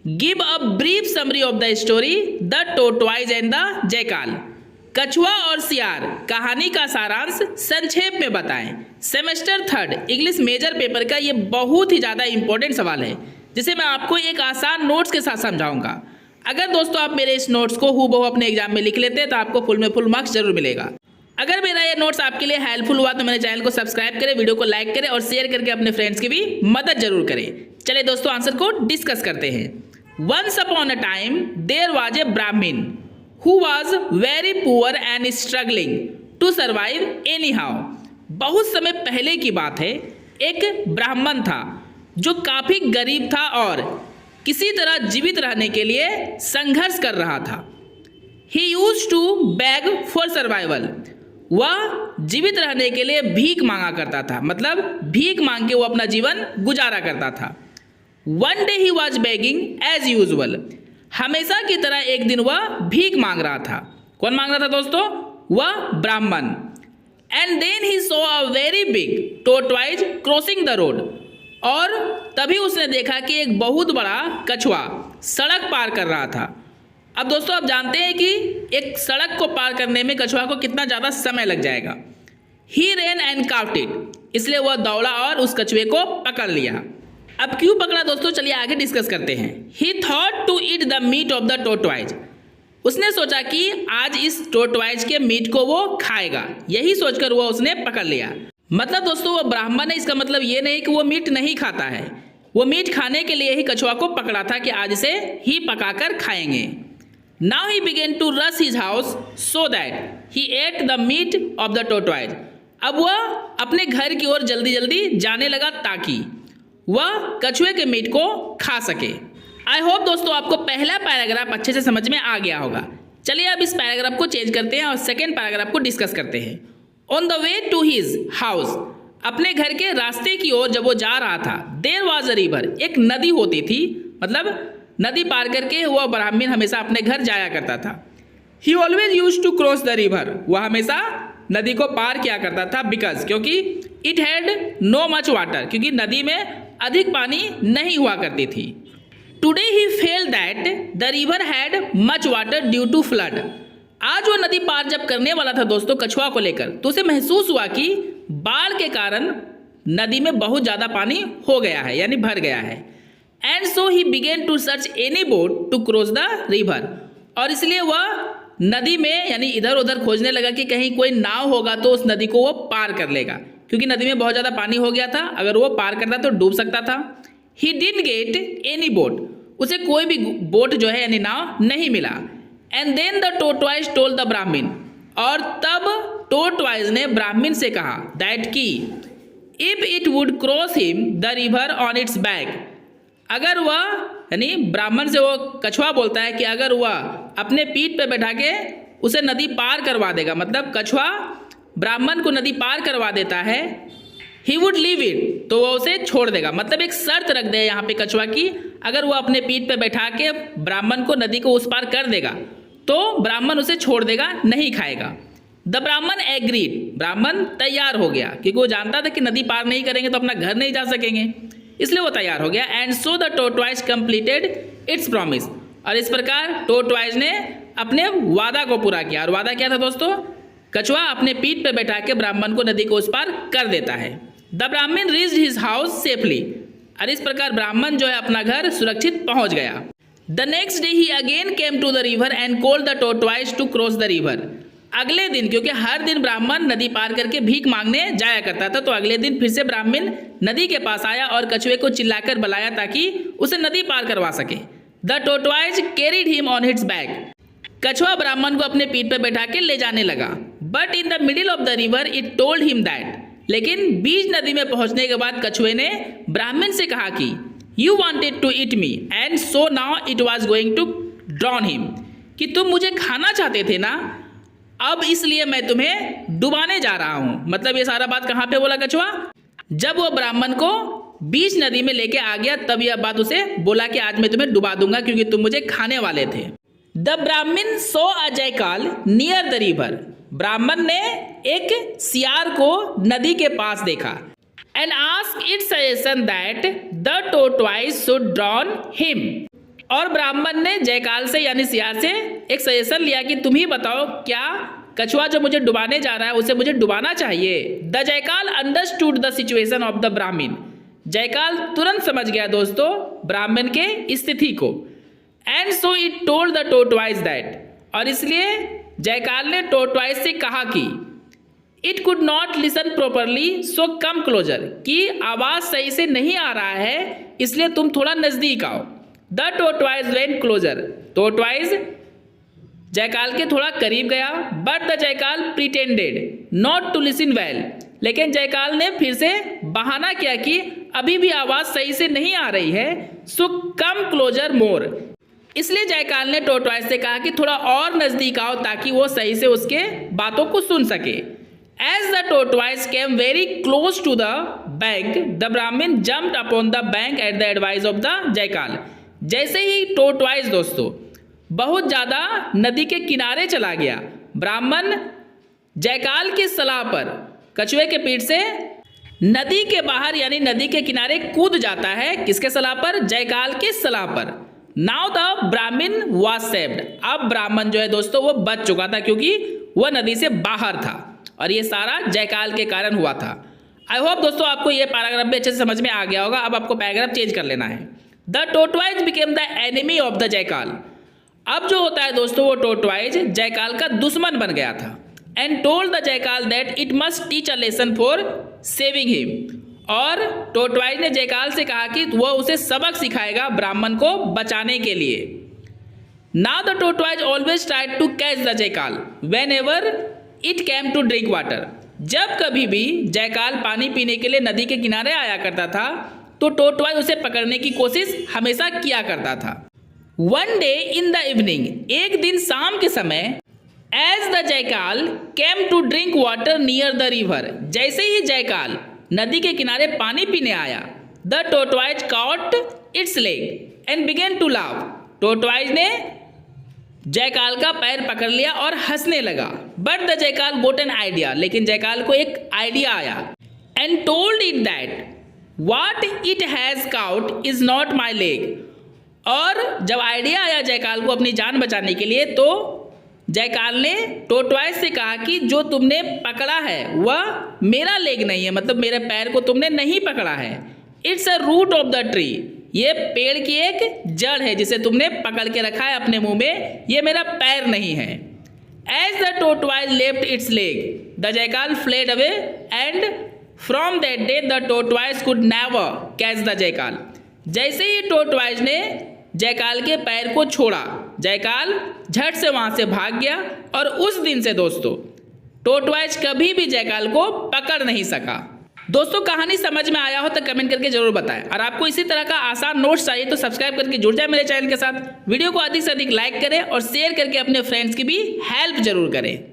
Give a brief summary of the story the टोटवाइज and the jackal. कछुआ और सियार कहानी का सारांश संक्षेप में बताएं। सेमेस्टर 3 इंग्लिश मेजर पेपर का ये बहुत ही ज़्यादा इंपॉर्टेंट सवाल है, जिसे मैं आपको एक आसान नोट्स के साथ समझाऊंगा। अगर दोस्तों आप मेरे इस नोट्स को हूबहू अपने एग्जाम में लिख लेते हैं तो आपको फुल में फुल मार्क्स जरूर मिलेगा। अगर मेरा ये नोट्स आपके लिए हेल्पफुल हुआ तो मेरे चैनल को सब्सक्राइब करें, वीडियो को लाइक करें और शेयर करके अपने फ्रेंड्स की भी मदद जरूर करें। चलिए दोस्तों आंसर को डिस्कस करते हैं। Once upon a time there was a Brahmin who was very poor and struggling to survive anyhow। बहुत समय पहले की बात है, एक ब्राह्मण था जो काफ़ी गरीब था और किसी तरह जीवित रहने के लिए संघर्ष कर रहा था। He used to beg for survival। वह जीवित रहने के लिए भीख मांगा करता था, मतलब भीख मांग के वो अपना जीवन गुजारा करता था। One day he was begging as usual। हमेशा की तरह एक दिन वह भीख मांग रहा था। कौन मांग रहा था दोस्तों? वह ब्राह्मण। And then he saw a very big tortoise crossing the road. और तभी उसने देखा कि एक बहुत बड़ा कछुआ सड़क पार कर रहा था। अब दोस्तों आप जानते हैं कि एक सड़क को पार करने में कछुआ को कितना ज़्यादा समय लग जाएगा। ही रेन एंड काउट इट। इसलिए वह दौड़ा और उस कछुए को पकड़ लिया। अब क्यों पकड़ा दोस्तों, चलिए आगे डिस्कस करते हैं। He thought to eat the meat of the tortoise. उसने सोचा कि आज इस टोटवाइज के मीट को वो खाएगा, यही सोचकर वो उसने पकड़ लिया। मतलब दोस्तों वो ब्राह्मण है, इसका मतलब ये नहीं कि वो मीट नहीं खाता है, वो मीट खाने के लिए ही कछुआ को पकड़ा था कि आज इसे ही पकाकर खाएंगे। Now he began to rush his house so that he ate the meat of the tortoise. अब वह अपने घर की ओर जल्दी जल्दी जाने लगा ताकि वह कछुए के मीट को खा सके। आई होप दोस्तों आपको पहला पैराग्राफ अच्छे से समझ में आ गया होगा। चलिए अब इस पैराग्राफ को चेंज करते हैं और सेकेंड पैराग्राफ को डिस्कस करते हैं। On the way to his house. अपने घर के रास्ते की ओर जब वो जा रहा था, देयर वाज अ रिवर। एक नदी होती थी, मतलब नदी पार करके वह ब्राह्मण हमेशा अपने घर जाया करता था। He always use to cross the river. वह हमेशा नदी को पार किया करता था बिकॉज क्योंकि it had no much water, क्योंकि नदी में अधिक पानी नहीं हुआ करती थी। Today he fell that the river had much water due to flood. आज वो नदी पार जब करने वाला था दोस्तों कछुआ को लेकर, तो उसे महसूस हुआ कि बाढ़ के कारण नदी में बहुत ज़्यादा पानी हो गया है, यानी भर गया है। And so he began to search any boat to cross the river. और इसलिए वह नदी में यानी इधर उधर खोजने लगा कि कहीं कोई नाव होगा तो उस नदी को वो पार कर लेगा, क्योंकि नदी में बहुत ज़्यादा पानी हो गया था, अगर वो पार करता तो डूब सकता था। He didn't get any boat. उसे कोई भी बोट जो है यानी नाव नहीं मिला। And then the tortoise told the Brahmin. और तब टोटवाइज ने ब्राह्मण से कहा दैट की if it would cross him the river on it's back. अगर वह यानी ब्राह्मण से वो कछुआ बोलता है कि अगर वह अपने पीठ पे बैठा के उसे नदी पार करवा देगा, मतलब कछुआ ब्राह्मण को नदी पार करवा देता है, ही वुड लीव इट, तो वह उसे छोड़ देगा। मतलब एक शर्त रख दे यहाँ पे कछुआ की, अगर वह अपने पीठ पे बैठा के ब्राह्मण को नदी को उस पार कर देगा तो ब्राह्मण उसे छोड़ देगा, नहीं खाएगा। द ब्राह्मण एग्रीड। ब्राह्मण तैयार हो गया, क्योंकि वो जानता था कि नदी पार नहीं करेंगे तो अपना घर नहीं जा सकेंगे, इसलिए वो तैयार हो गया। And so the टोटवाइज completed it's promise. और इस प्रकार टोटवाइज ने अपने वादा को पूरा किया। और वादा क्या था दोस्तों? कछुआ अपने पीठ पे बैठा के ब्राह्मण को नदी को उस पार कर देता है। द ब्राह्मण रीच्ड हिज हाउस सेफली। और इस प्रकार ब्राह्मण जो है अपना घर सुरक्षित पहुंच गया। The next day he again came to the river and called the tortoise to cross the river. अगले दिन, क्योंकि हर दिन ब्राह्मण नदी पार करके भीख मांगने जाया करता था, तो अगले दिन फिर से ब्राह्मण नदी के पास आया और कछुए को चिल्लाकर बुलाया ताकि उसे नदी पार करवा सके। The टोटवाइज carried him on hits back. कछुआ ब्राह्मण को अपने पीठ पर बैठा के ले जाने लगा। But in the middle of the river it told him that. लेकिन बीच नदी में पहुंचने के बाद कछुए ने ब्राह्मण से कहा कि you wanted to eat me and so now it was going to drown him. कि तुम मुझे खाना चाहते थे ना, अब इसलिए मैं तुम्हें डुबाने जा रहा हूं। मतलब ये सारा बात कहाँ पे बोला कछुआ? जब वो ब्राह्मण को बीच नदी में लेके आ गया तब यह बात उसे बोला कि आज मैं तुम्हें डुबा दूंगा क्योंकि तुम मुझे खाने वाले थे। द ब्राह्मण सो अ जैकाल नियर द रिवर। ब्राह्मण ने एक सियार को नदी के पास देखा। And ask it's suggestion that the टोटवाइज should drawn him. और ब्राह्मण ने जयकाल से यानी सियार से एक सजेशन लिया कि तुम ही बताओ, क्या कछुआ जो मुझे डुबाने जा रहा है उसे मुझे डुबाना चाहिए। The jackal understood the situation of the Brahmin. Jackal तुरंत समझ गया दोस्तों ब्राह्मण के स्थिति को। And so it told the टोटवाइज that, और इसलिए जयकाल ने टोटवाइज से कहा कि it could not listen properly so come closer, कि आवाज सही से नहीं आ रहा है इसलिए तुम थोड़ा नजदीक आओ। The tortoise went closer, tortoise jackal के थोड़ा करीब गया। But the jackal pretended not to listen well, लेकिन जयकाल ने फिर से बहाना किया कि अभी भी आवाज सही से नहीं आ रही है। सो कम क्लोजर मोर, इसलिए जयकाल ने टोटवाइज से कहा कि थोड़ा और नजदीक आओ ताकि वो सही से उसके बातों को सुन सके। As the tortoise came very close to the bank, the Brahmin jumped upon the bank at the advice of the jackal. जैसे ही टोटवाइज दोस्तों बहुत ज्यादा नदी के किनारे चला गया, ब्राह्मण जयकाल की सलाह पर कछुए के पीठ से नदी के बाहर यानी नदी के किनारे कूद जाता है। किसके सलाह पर? जयकाल के सलाह पर। नाउ द ब्राह्मण वाज सेव्ड, अब ब्राह्मण जो है दोस्तों वो बच चुका था क्योंकि वह नदी से बाहर था और ये सारा जयकाल के कारण हुआ था। आई होप दोस्तों आपको ये पैराग्राफ भी अच्छे से समझ में आ गया होगा। अब आपको पैराग्राफ चेंज कर लेना है। The tortoise became the enemy of the jackal, अब जो होता है दोस्तों वो टोटवाइज जयकाल का दुश्मन बन गया था। And told the jackal that it must teach a lesson for saving him, और टोटवाइज ने जयकाल से कहा कि वह उसे सबक सिखाएगा ब्राह्मण को बचाने के लिए। Now the tortoise always tried to catch the jackal whenever it came to drink water, जब कभी भी जयकाल पानी पीने के लिए नदी के किनारे आया करता था तो टोटवाइज उसे पकड़ने की कोशिश हमेशा किया करता था। One day in the evening, एक दिन शाम के समय, as the jackal came to drink water near the river, जैसे ही जयकाल नदी के किनारे पानी पीने आया, the tortoise caught its leg and began to laugh, tortoise ने जयकाल का पैर पकड़ लिया और हंसने लगा। But the jackal got an idea, लेकिन जयकाल को एक आइडिया आया। And told it that what it has caught is not my leg, और जब आइडिया आया जयकाल को अपनी जान बचाने के लिए तो जयकाल ने टोटवाइज से कहा कि जो तुमने पकड़ा है वह मेरा लेग नहीं है, मतलब मेरे पैर को तुमने नहीं पकड़ा है। It's a root of the tree, ये पेड़ की एक जड़ है जिसे तुमने पकड़ के रखा है अपने मुंह में, ये मेरा पैर नहीं है। As the tortoise left its leg the jackal fled away and from that day the tortoise could never catch the jackal, जैसे ही टोटवाइज ने जयकाल के पैर को छोड़ा जयकाल झट से वहां से भाग गया और उस दिन से दोस्तों टोटवाइज कभी भी जयकाल को पकड़ नहीं सका। दोस्तों कहानी समझ में आया हो तो कमेंट करके जरूर बताएं, और आपको इसी तरह का आसान नोट्स चाहिए तो सब्सक्राइब करके जुड़ जाए मेरे चैनल के साथ। वीडियो को अधिक से अधिक लाइक करें और शेयर करके अपने फ्रेंड्स की भी हेल्प जरूर करें।